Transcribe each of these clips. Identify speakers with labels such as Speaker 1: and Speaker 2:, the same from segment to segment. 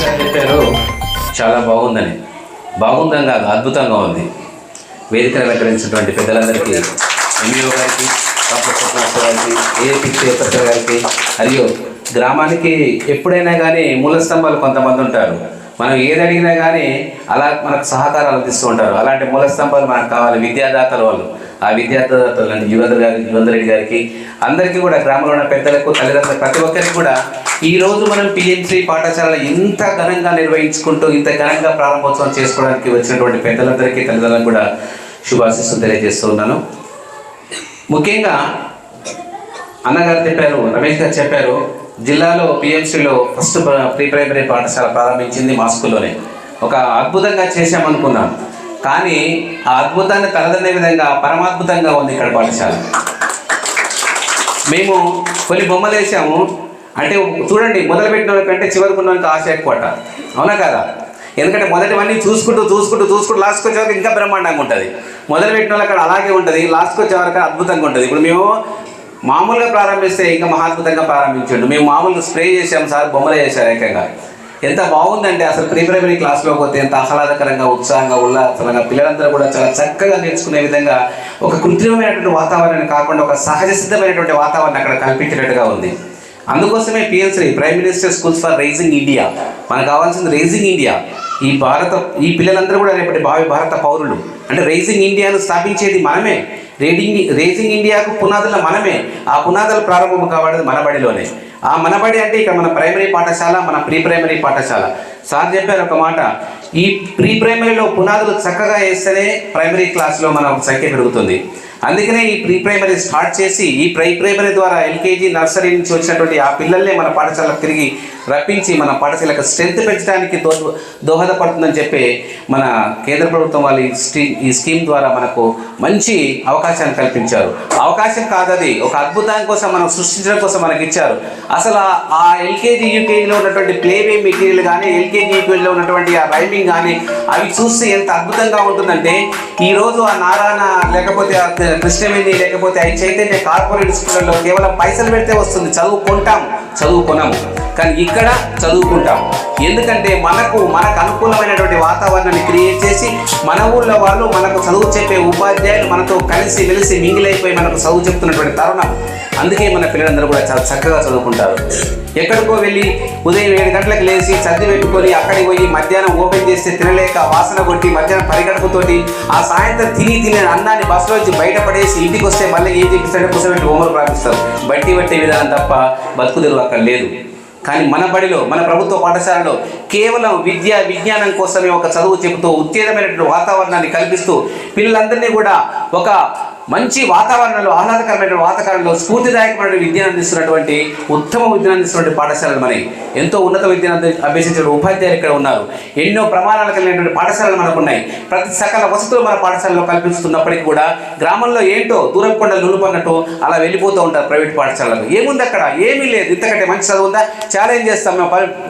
Speaker 1: గారు చెప్పారు చాలా బాగుందని కాదు, అద్భుతంగా ఉంది. వేదికను అలంకరించినటువంటి పెద్దలందరికీ, ఎంఈఓ గారికి, డాక్టర్ సత్యనారాయణ గారికి, ఏపీ చైర్పర్సన్ గారికి, మరియు గ్రామానికి ఎప్పుడైనా కానీ మూల స్తంభాలు కొంతమంది ఉంటారు. మనం ఏది అడిగినా కానీ అలా మనకు సహకారాలు అందిస్తూ ఉంటారు. అలాంటి మూల స్తంభాలు మనకు కావాలి, విద్యాదాతలు వాళ్ళు. ఆ విద్యాదాతలు అంటే యువందరెడ్డి గారికి, అందరికీ కూడా గ్రామంలో ఉన్న పెద్దలకు, తల్లిదండ్రులకు, ప్రతి ఒక్కరికి కూడా ఈరోజు మనం పిఎంసి పాఠశాల ఇంత ఘనంగా నిర్వహించుకుంటూ ఇంత ఘనంగా ప్రారంభోత్సవం చేసుకోవడానికి వచ్చినటువంటి పెద్దలందరికీ, తల్లిదండ్రులకు కూడా శుభాశీస్సులు తెలియజేస్తూ ఉన్నాను. ముఖ్యంగా అన్నగారు చెప్పారు, రమేష్ గారు చెప్పారు, జిల్లాలో పిఎంసిలో ఫస్ట్ ప్రీ ప్రైమరీ పాఠశాల ప్రారంభించింది మా స్కూల్లోనే. ఒక అద్భుతంగా చేశామనుకున్నాం, కానీ ఆ అద్భుతాన్ని తలదన్నే విధంగా పరమాద్భుతంగా ఉంది ఇక్కడ పాఠశాల. మేము కొన్ని బొమ్మలు వేసాము, అంటే చూడండి, మొదలుపెట్టిన వాళ్ళకంటే చివరికి ఉన్న వాళ్ళకి ఆశ ఎక్కువట, అవునా కదా? ఎందుకంటే మొదటివన్నీ చూసుకుంటూ లాస్ట్కి వచ్చేవరకు ఇంకా బ్రహ్మాండంగా ఉంటుంది. మొదలుపెట్టిన వాళ్ళు అక్కడ అలాగే ఉంటుంది, లాస్ట్కి వచ్చేవరకు అద్భుతంగా ఉంటుంది. ఇప్పుడు మేము మామూలుగా ప్రారంభిస్తే ఇంకా మహాద్భుతంగా ప్రారంభించండు. మేము మామూలుగా స్ప్రే చేసాము సార్, బొమ్మలు చేశారు ఏకంగా. ఎంత బాగుందంటే అసలు ప్రీ ప్రైమరీ క్లాస్లో పోతే ఎంత ఆహ్లాదకరంగా, ఉత్సాహంగా, ఉల్లాసంగా పిల్లలందరూ కూడా చాలా చక్కగా నేర్చుకునే విధంగా ఒక కృత్రిమమైనటువంటి వాతావరణాన్ని కాకుండా ఒక సహజ సిద్ధమైనటువంటి వాతావరణం అక్కడ కల్పించినట్టుగా ఉంది. అందుకోసమే PMC, prime minister schools for rising India. మనకు కావాల్సింది రైజింగ్ ఇండియా. ఈ పిల్లలందరూ కూడా రేపటి భారత పౌరులు. అంటే రైజింగ్ ఇండియాను స్థాపించేది మనమే, రైజింగ్ ఇండియాకు పునాదుల మనమే. ఆ పునాదులు ప్రారంభం కావడం మనబడిలోనే. ఆ మనబడి అంటే ఇక మన ప్రైమరీ పాఠశాల, మన ప్రీ ప్రైమరీ పాఠశాల. సార్ చెప్పారు ఒక మాట, ఈ ప్రీ ప్రైమరీలో పునాదులు చక్కగా వేస్తేనే ప్రైమరీ క్లాస్లో మన సంఖ్య పెరుగుతుంది. అందుకనే ఈ ప్రీ ప్రైమరీ స్టార్ట్ చేసి ఈ ప్రైమరీ ద్వారా ఎల్కేజీ, నర్సరీ నుంచి వచ్చినటువంటి ఆ పిల్లల్నే మన పాఠశాలకు తిరిగి రప్పించి మన పాఠశాలకు స్ట్రెంత్ పెంచడానికి దోహదపడుతుందని చెప్పి మన కేంద్ర ప్రభుత్వం వాళ్ళు ఈ స్కీమ్ ద్వారా మనకు మంచి అవకాశాన్ని కల్పించారు. అవకాశం కాదది, ఒక అద్భుతం కోసం మనం సృష్టించడం కోసం మనకి ఇచ్చారు. అసలు ఆ ఎల్కేజీ, యూకేజీలో ఉన్నటువంటి ప్లేవే మెటీరియల్ కానీ, ఎల్కేజీ, యూకేజీలో ఉన్నటువంటి ఆ రైమింగ్ కానీ అవి చూస్తే ఎంత అద్భుతంగా ఉంటుందంటే, ఈరోజు ఆ నారాయణ లేకపోతే కృష్ణవేణి లేకపోతే ఆ చైతన్య కార్పొరేట్ స్కూళ్ళలో కేవలం పైసలు పెడితే వస్తుంది, చదువుకొనము. కానీ ఇక్కడ చదువుకుంటాం. ఎందుకంటే మనకు అనుకూలమైనటువంటి వాతావరణాన్ని క్రియేట్ చేసి మన ఊళ్ళో వాళ్ళు మనకు చదువు చెప్పే ఉపాధ్యాయులు మనతో కలిసి మెలిసి మింగిలైపోయి మనకు చదువు చెప్తున్నటువంటి తరుణం. అందుకే మన పిల్లలందరూ కూడా చాలా చక్కగా చదువుకుంటారు. ఎక్కడికో వెళ్ళి ఉదయం 7 గంటలకు లేచి చదివి పెట్టుకొని అక్కడికి పోయి మధ్యాహ్నం ఓపెన్ చేస్తే తినలేక వాసన కొట్టి మధ్యాహ్నం పరిగడుపుతోటి ఆ సాయంత్రం తినే అన్నాన్ని బస్సులో వచ్చి బయటపడేసి ఇంటికి వస్తే మళ్ళీ ఏం చేపిస్తారంటే కూర్చోబెట్టి హోంవర్క్ రాపిస్తారు. బట్టి పట్టే విధానం తప్ప బతుకుదెరువు అక్కడ లేదు. కానీ మన బడిలో, మన ప్రభుత్వ పాఠశాలలో కేవలం విజ్ఞానం కోసమే ఒక చదువు చెబుతూ ఉత్తేజమైనటువంటి వాతావరణాన్ని కల్పిస్తూ పిల్లలందరినీ కూడా ఒక మంచి వాతావరణంలో, ఆహ్లాదకరమైన వాతావరణంలో స్ఫూర్తిదాయకమైన విద్యను అందిస్తున్నటువంటి, ఉత్తమ విద్యను అందిస్తున్నటువంటి పాఠశాలలు మనకి. ఎంతో ఉన్నత విద్యను అభ్యసించిన ఉపాధ్యాయులు ఇక్కడ ఉన్నారు. ఎన్నో ప్రమాణాలు కలిగినటువంటి పాఠశాలలు మనకు ఉన్నాయి. ప్రతి సకల వసతులు మన పాఠశాలలో కల్పిస్తున్నప్పటికీ కూడా గ్రామంలో ఏంటో దూరం కొండలు నునుపన్నట్టు అలా వెళ్ళిపోతూ ఉంటారు ప్రైవేట్ పాఠశాలలు. ఏముంది అక్కడ? ఏమీ లేదు. ఇంతకంటే మంచి చదువు ఉందా? ఛాలెంజ్ చేస్తాం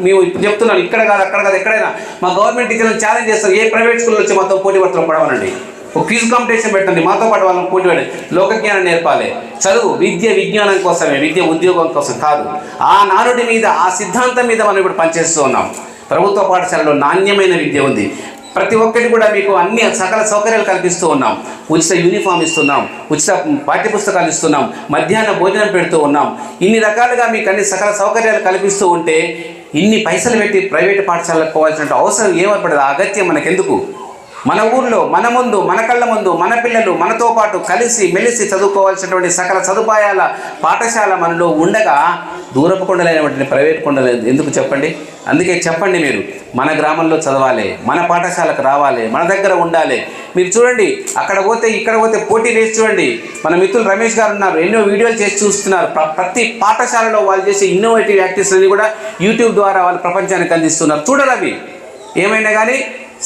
Speaker 1: మేము ఇప్పుడు చెప్తున్నాను, ఇక్కడ కాదు అక్కడ కాదు ఎక్కడైనా మా గవర్నమెంట్ టీచర్లను ఛాలెంజ్ చేస్తాం. ఏ ప్రైవేట్ స్కూల్లో వచ్చి మాతో పోటీ పడుతున్న పడవనండి, ఒక క్విజ్ కాంపిటీషన్ పెట్టండి, మాతో పాటు వాళ్ళని పోటీ పడి లోకజ్ఞానం నేర్పాలి. చదువు విజ్ఞానం కోసమే, ఉద్యోగం కోసం కాదు. ఆ నానుడి మీద, ఆ సిద్ధాంతం మీద మనం ఇప్పుడు పనిచేస్తూ ఉన్నాం. ప్రభుత్వ పాఠశాలలో నాణ్యమైన విద్య ఉంది. ప్రతి ఒక్కటి కూడా మీకు అన్ని సకల సౌకర్యాలు కల్పిస్తూ ఉన్నాం. ఉచిత యూనిఫామ్ ఇస్తున్నాం, ఉచిత పాఠ్యపుస్తకాలు ఇస్తున్నాం, మధ్యాహ్న భోజనం పెడుతూ ఉన్నాం. ఇన్ని రకాలుగా మీకు అన్ని సకల సౌకర్యాలు కల్పిస్తూ ఉంటే ఇన్ని పైసలు పెట్టి ప్రైవేట్ పాఠశాలకు పోవాల్సిన అవసరం ఏర్పడదు. అగత్యం మనకెందుకు? మన ఊర్లో, మన ముందు, మన కళ్ళ ముందు మన పిల్లలు మనతో పాటు కలిసి మెలిసి చదువుకోవాల్సినటువంటి సకల సదుపాయాల పాఠశాల మనలో ఉండగా దూరపు కొండలైనటువంటి ప్రైవేట్ కొండలు ఎందుకు చెప్పండి? అందుకే చెప్పండి, మీరు మన గ్రామంలో చదవాలి, మన పాఠశాలకు రావాలి, మన దగ్గర ఉండాలి. మీరు చూడండి, అక్కడ పోతే ఇక్కడ పోతే పోటీ వేసి చూడండి. మన మిత్రులు రమేష్ గారు ఉన్నారు, ఎన్నో వీడియోలు చేసి చూస్తున్నారు. ప్రతి పాఠశాలలో వాళ్ళు చేసే ఇన్నోవేటివ్ యాక్టివిటీస్ అన్ని కూడా యూట్యూబ్ ద్వారా వాళ్ళు ప్రపంచానికి అందిస్తున్నారు. చూడాలి. అవి ఏమైనా కానీ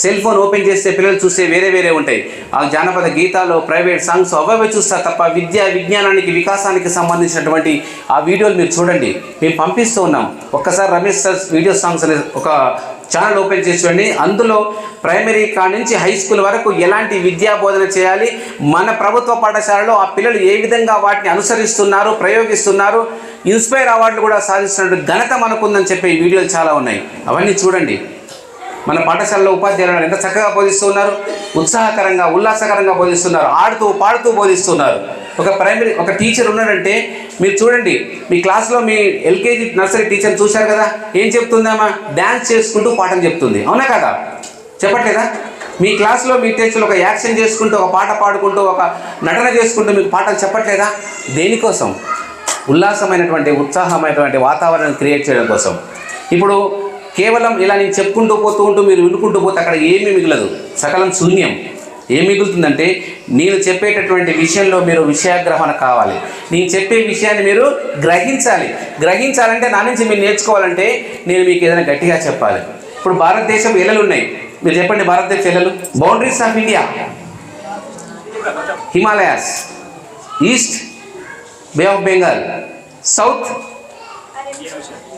Speaker 1: సెల్ ఫోన్ ఓపెన్ చేస్తే పిల్లలు చూస్తే వేరే ఉంటాయి. ఆ జానపద గీతాలు, ప్రైవేట్ సాంగ్స్ అవే చూస్తారు తప్ప విజ్ఞానానికి, వికాసానికి సంబంధించినటువంటి ఆ వీడియోలు మీరు చూడండి. మేము పంపిస్తూ ఉన్నాం. ఒక్కసారి రమేష్ సార్ వీడియో సాంగ్స్ అనే ఒక ఛానల్ ఓపెన్ చేసి చూడండి. అందులో ప్రైమరీ కాడ నుంచి హై స్కూల్ వరకు ఎలాంటి విద్యా బోధన చేయాలి, మన ప్రభుత్వ పాఠశాలలో ఆ పిల్లలు ఏ విధంగా వాటిని అనుసరిస్తున్నారు, ప్రయోగిస్తున్నారు, ఇన్స్పైర్ అవార్డులు కూడా సాధిస్తున్నట్టు ఘనత మనకుందని చెప్పే వీడియోలు చాలా ఉన్నాయి. అవన్నీ చూడండి. మన పాఠశాలలో ఉపాధ్యాయులు ఎంత చక్కగా బోధిస్తున్నారు, ఉత్సాహకరంగా ఉల్లాసకరంగా బోధిస్తున్నారు, ఆడుతూ పాడుతూ బోధిస్తున్నారు. ఒక టీచర్ ఉన్నాడంటే మీరు చూడండి, మీ క్లాస్లో మీ ఎల్కేజీ నర్సరీ టీచర్ చూశారు కదా, ఏం చెప్తుందామా? డ్యాన్స్ చేసుకుంటూ పాఠం చెప్తుంది. అవునా కదా? చెప్పట్లేదా? మీ క్లాస్లో మీ టీచర్లు ఒక యాక్షన్ చేసుకుంటూ, ఒక పాట పాడుకుంటూ, ఒక నటన చేసుకుంటూ మీకు పాఠాలు చెప్పట్లేదా? దేనికోసం? ఉల్లాసమైనటువంటి ఉత్సాహమైనటువంటి వాతావరణం క్రియేట్ చేయడం కోసం. ఇప్పుడు కేవలం ఇలా నేను చెప్పుకుంటూ పోతూ ఉంటూ మీరు వినుకుంటూ పోతే అక్కడ ఏమీ మిగలదు, సకలం శూన్యం. ఏం మిగులుతుందంటే నేను చెప్పేటటువంటి విషయంలో మీరు విషయగ్రహణ కావాలి. నేను చెప్పే విషయాన్ని మీరు గ్రహించాలంటే నా నుంచి మీరు నేర్చుకోవాలంటే నేను మీకు ఏదైనా గట్టిగా చెప్పాలి. ఇప్పుడు భారతదేశం ఎల్లలు ఉన్నాయి, మీరు చెప్పండి. భారతదేశ ఎల్లలు, boundaries of India, Himalayas, east Bay of Bengal, south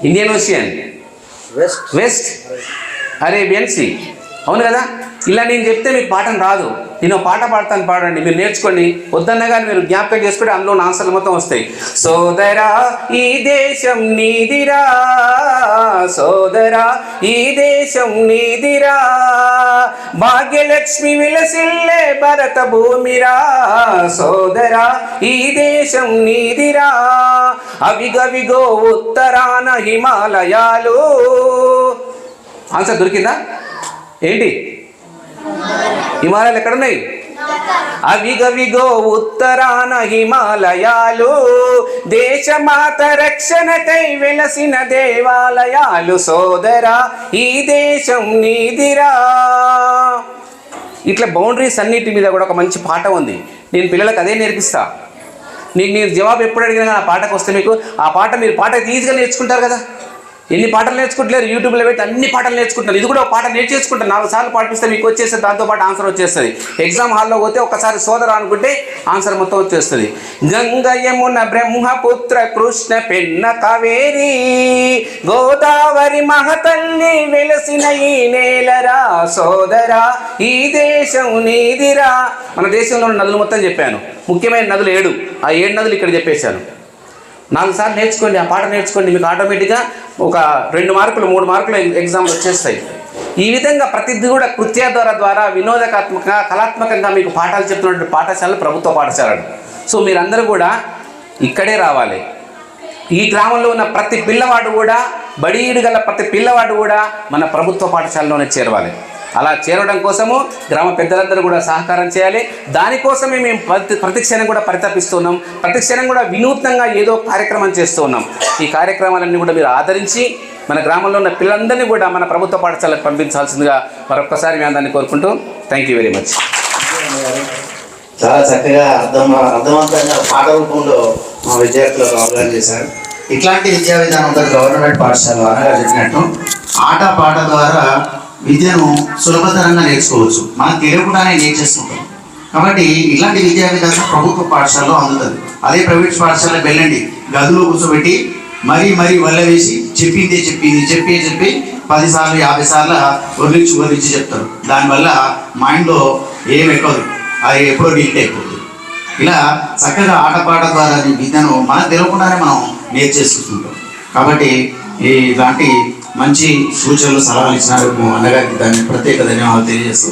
Speaker 1: Indian Ocean, west Arabian Sea. అవును కదా? ఇలా నేను చెప్తే మీకు పాఠం రాదు. నేను పాట పాడతాను, పాడండి, మీరు నేర్చుకోండి. వద్దన్నా కానీ మీరు జ్ఞాపకం చేసుకుంటే అందులో ఆన్సర్లు మొత్తం వస్తాయి. సోదరా ఈ దేశం నీదిరా, సోదరా ఈ దేశం నీదిరా, భాగ్యలక్ష్మి విలసిల్లే భరత భూమిరా, సోదరా ఈ దేశం నీదిరా, అవిగవిగో ఉత్తరాన హిమాలయాలు. ఆన్సర్ దొరికిందా? ఏంటి? హిమాలయాలు ఎక్కడున్నాయి? అవిగవిగో ఉత్తరాన హిమాలయాలు, దేశమాత రక్షణకై వెలసిన దేవాలయాలు, సోదరా ఈ దేశం నీదిరా. ఇట్లా బౌండరీస్ అన్నిటి మీద కూడా ఒక మంచి పాట ఉంది. నేను పిల్లలకు అదే నేర్పిస్తా. మీరు జవాబు ఎప్పుడు అడిగినా ఆ పాటకు వస్తే మీకు ఆ పాట మీరు పాట ఈజీగా నేర్చుకుంటారు కదా. ఎన్ని పాటలు నేర్చుకుంటలేరు, యూట్యూబ్లో పెట్టి అన్ని పాటలు నేర్చుకుంటారు. ఇది కూడా ఒక పాట నేర్చేసుకుంటారు. 4 సార్లు పాటిస్తే మీకు వచ్చేస్తుంది, దాంతోపాటు ఆన్సర్ వచ్చేస్తుంది. ఎగ్జామ్ హాల్లో పోతే ఒకసారి సోదర అనుకుంటే ఆన్సర్ మొత్తం వచ్చేస్తుంది. గంగ యమున బ్రహ్మపుత్ర కృష్ణ పెన్న కావేరి, గోదావరి మహతల్లి వెలసిన ఈ నేలరా, సోదరా ఈ దేశం నీదిరా. మన దేశంలో ఉన్న నదులు మొత్తం చెప్పాను, ముఖ్యమైన నదులు 7. ఆ 7 నదులు ఇక్కడ చెప్పేశాను. 4 సార్లు నేర్చుకోండి, ఆ పాట నేర్చుకోండి, మీకు ఆటోమేటిక్గా ఒక 2 మార్కులు 3 మార్కులు ఎగ్జామ్లు వచ్చేస్తాయి. ఈ విధంగా ప్రతిదీ కూడా కృత్యాధార ద్వారా వినోదకాత్మకంగా కళాత్మకంగా మీకు పాఠాలు చెప్తున్నటువంటి పాఠశాలలు ప్రభుత్వ పాఠశాలలు. సో మీరందరూ కూడా ఇక్కడే రావాలి. ఈ గ్రామంలో ఉన్న ప్రతి పిల్లవాడు కూడా, బడీడు గల ప్రతి పిల్లవాడు కూడా మన ప్రభుత్వ పాఠశాలలోనే చేరవాలి. అలా చేరడం కోసము గ్రామ పెద్దలందరూ కూడా సహకారం చేయాలి. దానికోసమే మేము ప్రతిక్షణం కూడా పరితపిస్తున్నాం. ప్రతిక్షణం కూడా వినూత్నంగా ఏదో కార్యక్రమం చేస్తూ ఉన్నాం. ఈ కార్యక్రమాలన్నీ కూడా మీరు ఆదరించి మన గ్రామంలో ఉన్న పిల్లలందరినీ కూడా మన ప్రభుత్వ పాఠశాలకు పంపించాల్సిందిగా మరొకసారి మేము అందరినీ కోరుకుంటూ థ్యాంక్ యూ వెరీ మచ్.
Speaker 2: చాలా చక్కగా అర్థవంతంగా పాట రూపంలో మా విద్యార్థులకు అవగాహన చేశారు. ఇట్లాంటి విద్యా విధానం ఉంటుంది గవర్నమెంట్ పాఠశాల అనగా చెప్పినట్టు ఆట పాట ద్వారా విద్యను సులభతరంగా నేర్చుకోవచ్చు. మనం తెలియకుండానే నేర్చేసుకుంటాం. కాబట్టి ఇలాంటి విద్యా విధానం ప్రభుత్వ పాఠశాలలో అందుతుంది. అదే ప్రైవేట్ పాఠశాలకు వెళ్ళండి, గదిలో కూర్చోబెట్టి మరీ వల్ల వేసి చెప్పి 10 సార్లు 50 సార్లు వదిలించి చెప్తారు. దానివల్ల మైండ్లో ఏం ఎక్కదు, అది ఎప్పుడో నీట్ అయిపోతుంది. ఇలా చక్కగా ఆటపాట ద్వారా విద్యను మనకు తెలియకుండానే మనం నేర్చేసుకుంటుంటాం. కాబట్టి ఇలాంటి మంచి సూచనలు సలహాలు ఇచ్చినందుకు అన్నగారికి ప్రత్యేక ధన్యవాదాలు తెలియజేస్తూ